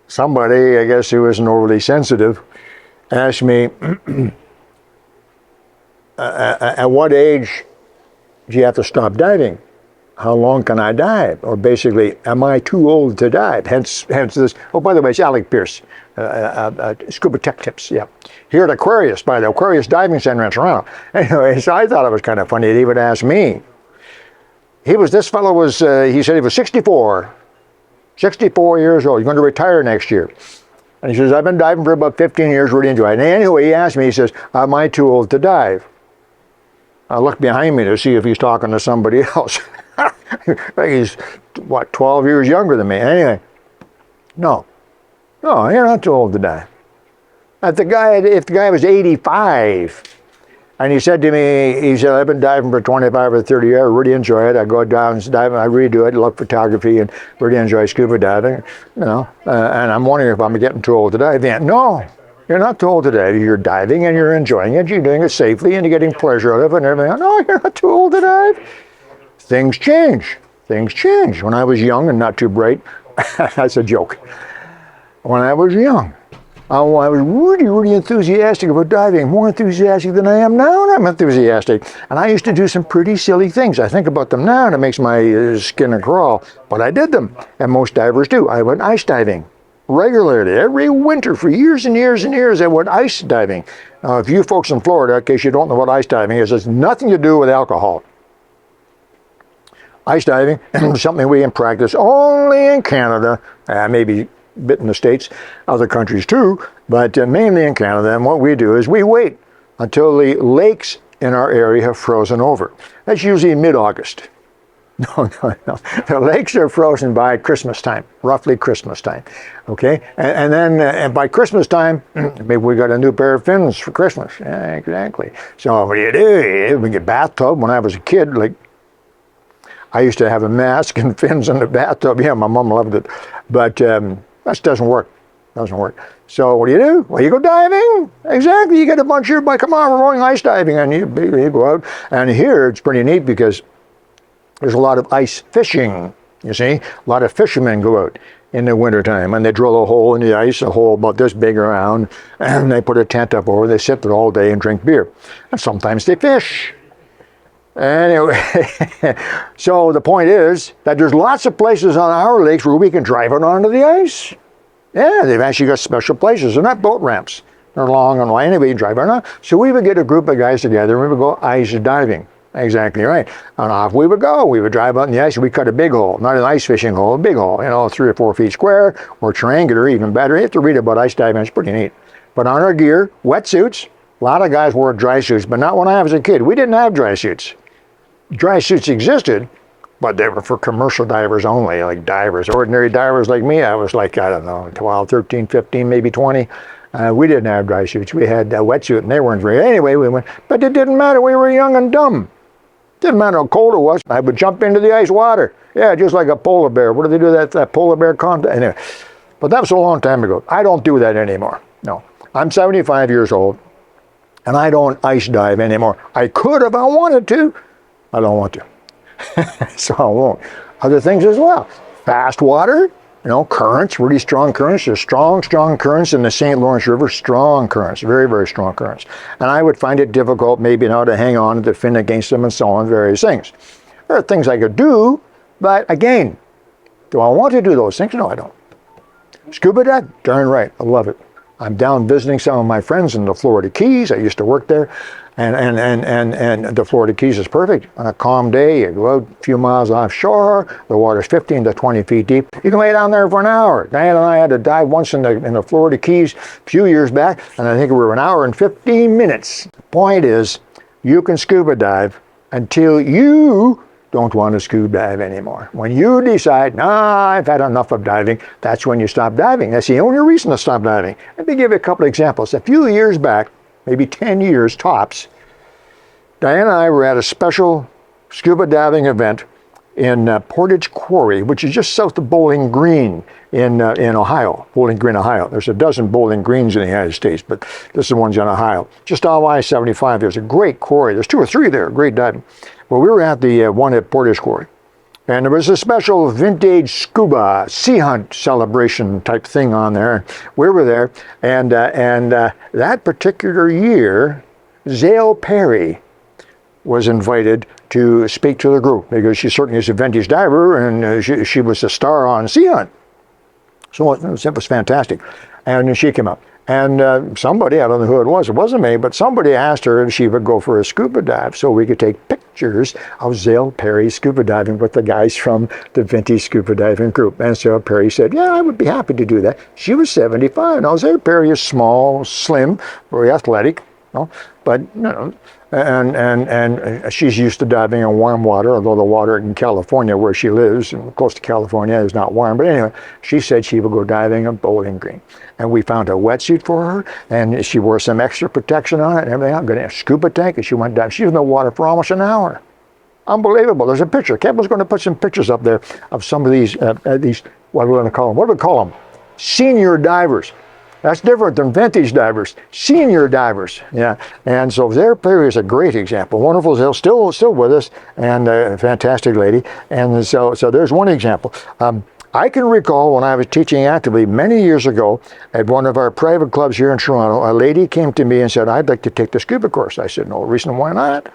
Somebody, I guess who isn't overly sensitive, asked me, at what age do you have to stop diving? How long can I dive? Or basically, am I too old to dive? Hence this. Oh, by the way, it's Alec Pierce, Scuba Tech Tips. Yeah, here at Aquarius, by the Aquarius Diving Center in Toronto. Anyway, so I thought it was kind of funny that he would ask me. This fellow was, he said he was 64 years old. He's going to retire next year. And he says, I've been diving for about 15 years, really enjoy it. And anyway, he asked me, he says, am I too old to dive? I looked behind me to see if he's talking to somebody else. He's, 12 years younger than me. Anyway, no, you're not too old to dive. If the guy was 85, and he said to me, he said, I've been diving for 25 or 30 years, I really enjoy it. I go down and dive, I really do it, love photography, and really enjoy scuba diving, and I'm wondering if I'm getting too old to dive. No, you're not too old to dive. You're diving and you're enjoying it, you're doing it safely, and you're getting pleasure out of it and everything. No, you're not too old to dive. Things change. When I was young and not too bright, that's a joke. When I was young, I was really, really enthusiastic about diving, more enthusiastic than I am now, and I'm enthusiastic. And I used to do some pretty silly things. I think about them now, and it makes my skin crawl, but I did them, and most divers do. I went ice diving regularly, every winter for years and years and years. I went ice diving. Now, if you folks in Florida, in case you don't know what ice diving is, it's nothing to do with alcohol. Ice diving is something we can practice only in Canada, maybe a bit in the States, other countries too, but mainly in Canada. And what we do is we wait until the lakes in our area have frozen over. That's usually mid-August. No. The lakes are frozen by Christmas time, roughly Christmas time. Okay? And then by Christmas time, maybe we got a new pair of fins for Christmas. Yeah, exactly. So what do? We get bathtub. When I was a kid, I used to have a mask and fins in the bathtub. Yeah, my mom loved it. But that doesn't work. So what do? Well, you go diving. Exactly. You get a bunch of your buddies. Come on, we're going ice diving. And you go out. And here it's pretty neat because there's a lot of ice fishing. You see? A lot of fishermen go out in the wintertime. And they drill a hole in the ice, a hole about this big around. And they put a tent up over. They sit there all day and drink beer. And sometimes they fish. Anyway, so the point is that there's lots of places on our lakes where we can drive out onto the ice. Yeah, they've actually got special places. They're not boat ramps. They're long and wide. Anyway, you drive out. So we would get a group of guys together and we would go ice diving. Exactly right. And off we would go. We would drive out in the ice and we cut a big hole. Not an ice fishing hole, a big hole, 3 or 4 feet square or triangular, even better. You have to read about ice diving. It's pretty neat. But on our gear, wetsuits. A lot of guys wore dry suits, but not when I was a kid. We didn't have dry suits. Dry suits existed, but they were for commercial divers only, like divers. Ordinary divers like me, I was 12, 13, 15, maybe 20. We didn't have dry suits. We had a wetsuit, and they weren't very. Anyway, we went, but it didn't matter. We were young and dumb. Didn't matter how cold it was. I would jump into the ice water. Yeah, just like a polar bear. What do they do that polar bear contest? Anyway, but that was a long time ago. I don't do that anymore. No, I'm 75 years old, and I don't ice dive anymore. I could if I wanted to. I don't want to, so I won't. Other things as well. Fast water, currents, really strong currents. There's strong currents in the St. Lawrence River, strong currents, very, very strong currents. And I would find it difficult maybe now to hang on to fin against them and so on, various things. There are things I could do, but again, do I want to do those things? No, I don't. Scuba dive? Darn right, I love it. I'm down visiting some of my friends in the Florida Keys. I used to work there. And the Florida Keys is perfect. On a calm day, you go out a few miles offshore, the water's 15 to 20 feet deep. You can lay down there for an hour. Diane and I had to dive once in the Florida Keys a few years back, and I think we were an hour and 15 minutes. The point is, you can scuba dive until you don't want to scuba dive anymore. When you decide, I've had enough of diving, that's when you stop diving. That's the only reason to stop diving. Let me give you a couple of examples. A few years back, maybe 10 years tops, Diane and I were at a special scuba diving event in Portage Quarry, which is just south of Bowling Green in Ohio, Bowling Green, Ohio. There's a dozen Bowling Greens in the United States, but this is the ones in Ohio. Just off I-75, there's a great quarry. There's 2 or 3 there, great diving. Well, we were at the one at Portage Quarry, and there was a special vintage scuba sea hunt celebration type thing on there. We were there, and that particular year, Zale Perry was invited to speak to the group because she certainly is a vintage diver, and she was a star on Sea Hunt. So it was fantastic. And she came up, and somebody, I don't know who it wasn't me, but somebody asked her if she would go for a scuba dive so we could take pictures of Zale Perry scuba diving with the guys from the vintage scuba diving group. And Zale Perry said, yeah, I would be happy to do that. She was 75. Now, Zale Perry is small, slim, very athletic, but and she's used to diving in warm water, although the water in California where she lives, and close to California, is not warm. But anyway, she said she would go diving in Bowling Green. And we found a wetsuit for her, and she wore some extra protection on it and everything. I'm going to have a scuba tank, and she went diving. She was in the water for almost an hour. Unbelievable. There's a picture. Kevin's going to put some pictures up there of some of these, what are we going to call them? What do we call them? Senior divers. That's different than vintage divers, senior divers. Yeah, and so Zale Perry is a great example. Wonderful Zale, still with us, and a fantastic lady. And so there's one example. I can recall when I was teaching actively many years ago at one of our private clubs here in Toronto, a lady came to me and said, I'd like to take the scuba course. I said, no reason why not.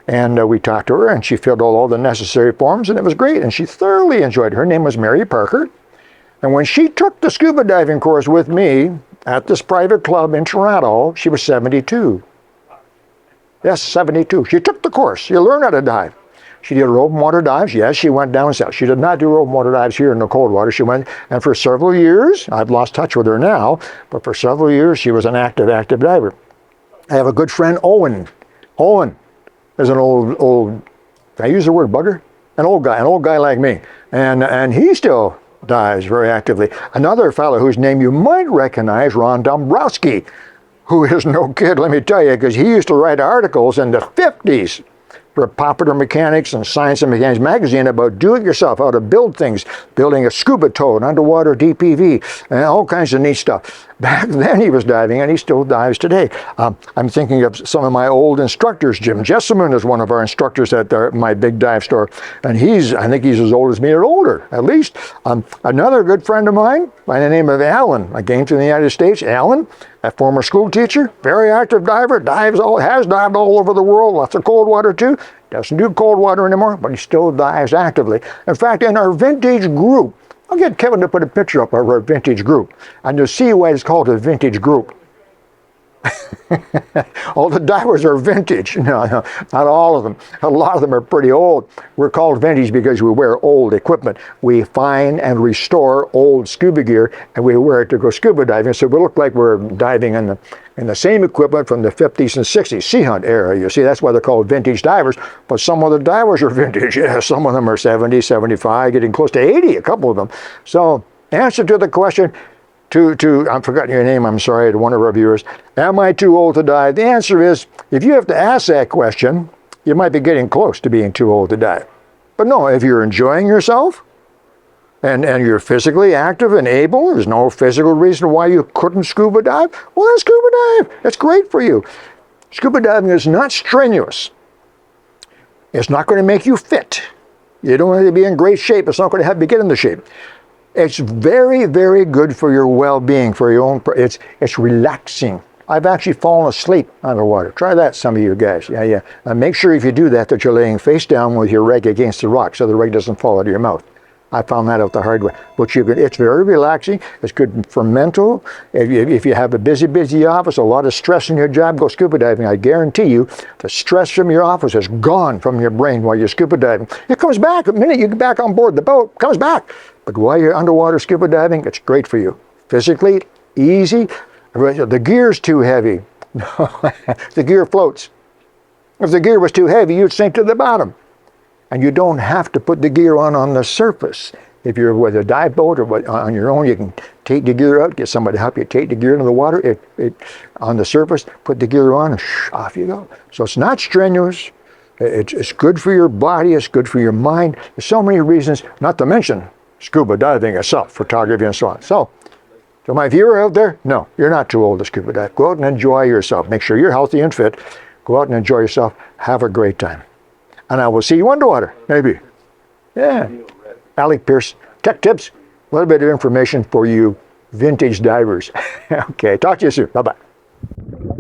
And we talked to her, and she filled all the necessary forms, and it was great. And she thoroughly enjoyed it. Her name was Mary Parker. And when she took the scuba diving course with me at this private club in Toronto, she was 72. Yes, 72. She took the course. You learn how to dive. She did open water dives. Yes, she went down south. She did not do open water dives here in the cold water. She went, and for several years, I've lost touch with her now, but for several years, she was an active diver. I have a good friend, Owen. Owen is an old, can I use the word bugger? An old guy like me. And he still dives very actively. Another fellow whose name you might recognize, Ron Dombrowski, who is no kid, let me tell you, because he used to write articles in the 50s for Popular Mechanics and Science and Mechanics magazine about do-it-yourself, how to build things, building a scuba tow, an underwater DPV, and all kinds of neat stuff. Back then he was diving, and he still dives today. I'm thinking of some of my old instructors. Jim Jessamine is one of our instructors at my big dive store, and I think he's as old as me or older, at least. Another good friend of mine by the name of Alan, I came to the United States. Alan, a former school teacher, very active diver, has dived all over the world, lots of cold water too. Doesn't do cold water anymore, but he still dives actively. In fact, in our vintage group, I'll get Kevin to put a picture up of our vintage group, and you'll see why it's called a vintage group. All the divers are vintage. No, not all of them. A lot of them are pretty old. We're called vintage because we wear old equipment. We find and restore old scuba gear, and we wear it to go scuba diving. So we look like we're diving in the same equipment from the 50s and 60s, Sea Hunt era. You see, that's why they're called vintage divers. But some of the divers are vintage. Yeah, some of them are 70, 75, getting close to 80, a couple of them. So, answer to the question, I'm forgetting your name, I'm sorry, to one of our viewers. Am I too old to dive? The answer is, if you have to ask that question, you might be getting close to being too old to dive. But no, if you're enjoying yourself, and you're physically active and able, there's no physical reason why you couldn't scuba dive, well then scuba dive. It's great for you. Scuba diving is not strenuous. It's not going to make you fit. You don't have to be in great shape. It's not going to help you get into shape. It's very, very good for your well-being, for your own. It's relaxing. I've actually fallen asleep underwater. Try that, some of you guys. Yeah. Make sure if you do that you're laying face down with your reg against the rock so the reg doesn't fall out of your mouth. I found that out the hard way. But it's very relaxing. It's good for mental. If you have a busy office, a lot of stress in your job, go scuba diving. I guarantee you, the stress from your office is gone from your brain while you're scuba diving. It comes back. The minute you get back on board the boat, it comes back. But while you're underwater scuba diving, it's great for you. Physically, easy. The gear's too heavy. The gear floats. If the gear was too heavy, you'd sink to the bottom. And you don't have to put the gear on the surface. If you're with a dive boat or on your own, you can take the gear out, get somebody to help you take the gear into the water. On the surface, put the gear on, and off you go. So it's not strenuous. It's good for your body. It's good for your mind. There's so many reasons, not to mention scuba diving itself, photography and so on. So, to my viewer out there, no, you're not too old to scuba dive. Go out and enjoy yourself. Make sure you're healthy and fit. Go out and enjoy yourself. Have a great time. And I will see you underwater, maybe. Yeah. Alec Pierce, Tech Tips, a little bit of information for you vintage divers. Okay, talk to you soon. Bye-bye.